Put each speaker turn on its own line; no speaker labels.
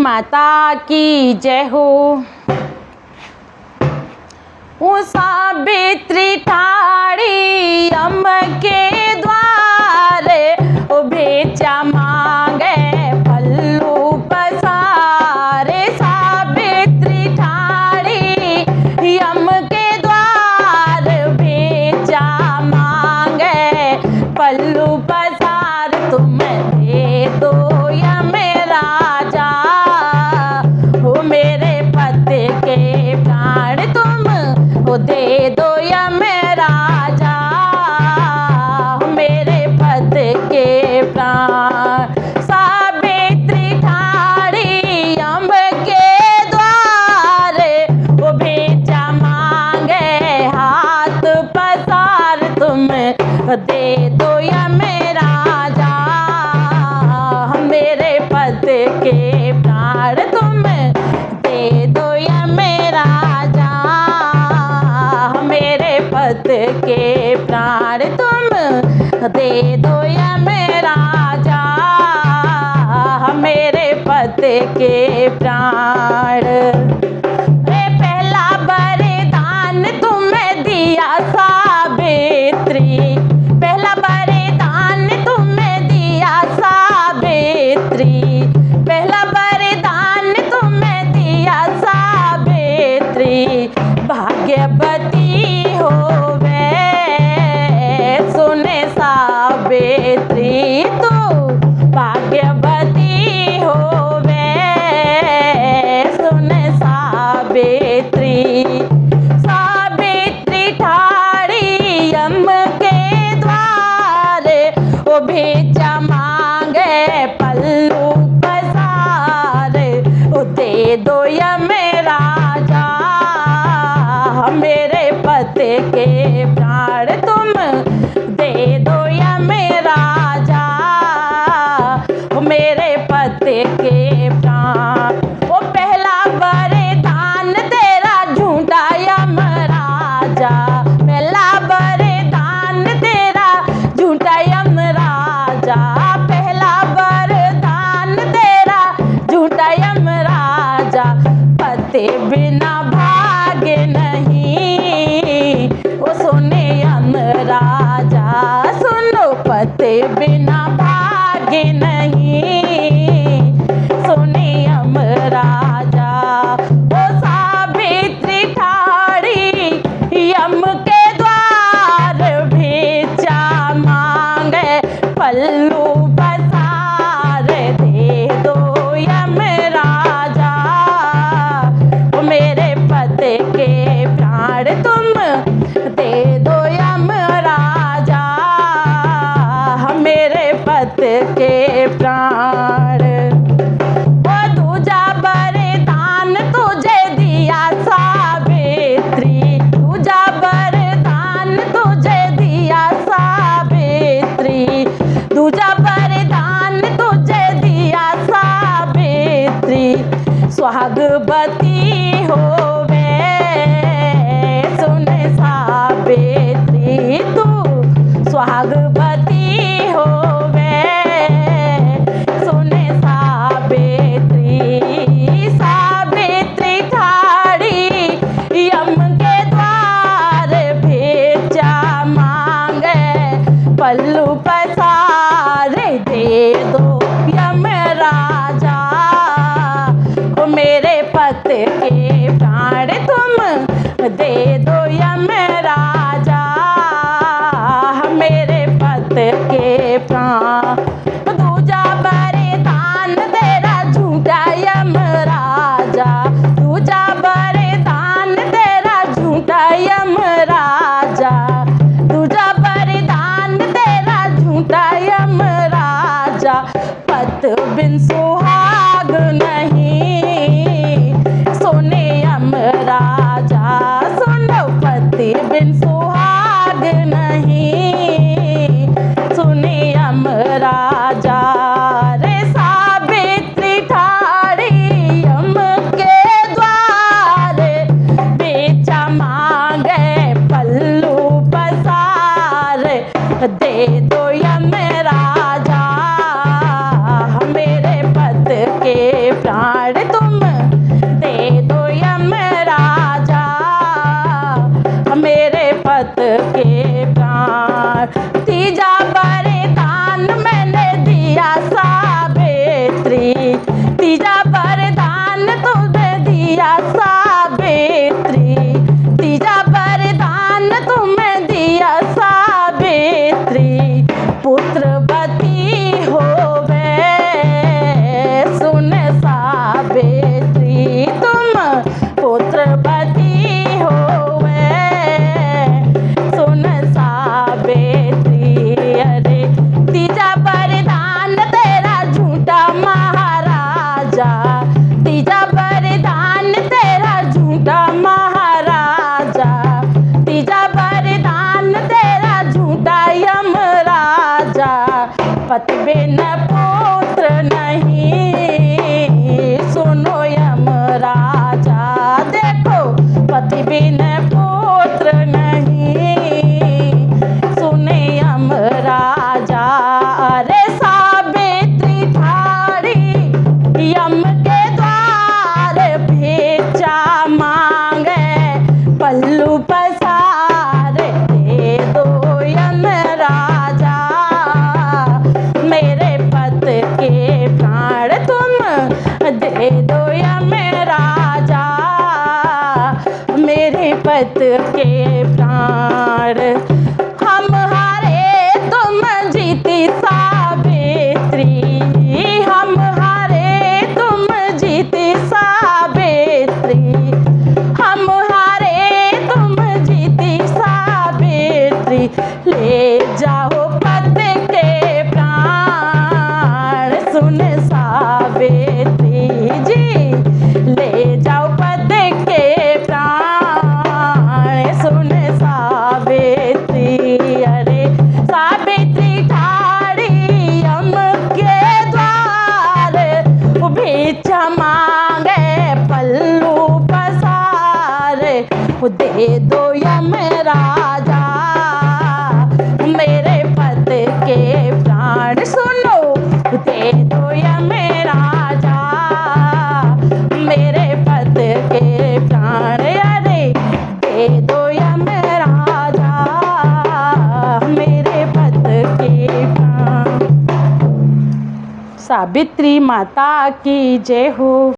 माता की जय हो। सावित्री ठाड़ी यम के द्वार, भेजा मांगे पल्लू पसारे। सावित्री ठाड़ी यम के द्वार, भेजा मांगे पल्लू पसार। तुम दे दो यम राजा, हो मेरे पति के प्राण तुम दे दो यम राजा, मेरे पति के प्राण। सावित्री ठाड़ी यम के द्वार, वो भेजा मांगे हाथ पसार। तुम दे दो यम राजा, मेरे पति के प्राण तुम दे दो यम राजा, मेरे पति के प्राण तुम दे दो यम राजा, मेरे पति के प्राण। पहला वरदान तुम्हें दिया सावित्री, पहला वरदान तुम्हें दिया सावित्री, पहला वरदान तुम्हें दिया सावित्री। भाग्यवती होवे सुने सावित्री, तू भाग्यवती होवे सुने सावित्री। सावित्री ठाड़ी यम के द्वार, वो भेजा मांगे पल्लू पसार। वो दे दो यम राजा, मेरे पति के प्राण तुम दे दो यम राजा, मेरे पति के प्राण। वो पहला वरदान तेरा झूठा यम राजा, पहला वरदान तेरा झूठा यम राजा, पहला वरदान तेरा झूठा यम राजा। पति बिना भाग्य नहीं, वो सुने यम राजा, सुनो पति बिना भाग्य नहीं, सुने यम राजा। वो सावित्री ठाड़ी यम के द्वार, भेजा मांगे पल्लू पसार। दे दो यम राजा, मेरे पति के प्राण तुम दे दो यम राजा, मेरे पति के प्राण। वो दूजा वरदान तुझे दिया सावित्री, दूजा वरदान तुझे दिया सावित्री, दूजा वरदान तुझे दिया सावित्री। सुहागवती होवे सुन सावित्री, तू सुहागवती होवे सुन सावित्री। सावित्री ठाड़ी यम के द्वार, भेजा मांगे पल्लू पसार। दे दो यम राजा, मेरे पति के प्राण तुम दे दो यम राजा, मेरे तीजा वरदान तुझे दिया सावित्री, तीजा वरदान तुम्हें दिया सावित्री। पुत्रवती होवे सुन सावित्री, तुम पुत्रवती होवे सुन सावित्री। अरे तीजा वरदान तेरा झूठा महाराजा, तीजा वरदान तेरा झूठा महाराजा, तीजा वरदान तेरा झूठा यमराजा। पति बिन पुत्र नहीं सुनो यमराजा, देखो पति बिन पुत्र नहीं सुने यमराजा। अरे सावित्री ठाड़ी यम के द्वार भिक्षा मांगे, पल्लू पसारे दे दो यमराजा। मेरे पत के प्राण तुम दे दो यमराजा, मेरे पत के प्राण। हम हारे तुम जीती सावित्री, हम हारे तुम जीती सावित्री, हम हारे तुम जीती सावित्री। ले जाओ पत के प्राण सुन सावित्री जी, ले जाओ पत के प्राण सुन सावित्री। अरे सावित्री ठाड़ी यम के द्वार भिक्षा मांगे, पल्लू पसारे दे दो यमराजा। मेरे पत के प्राण सुनो दे दो यमराजा, मेरे पत के प्राण। अरे दे दो यमराजा, मेरे पत के प्राण। सावित्री माता की जय हो।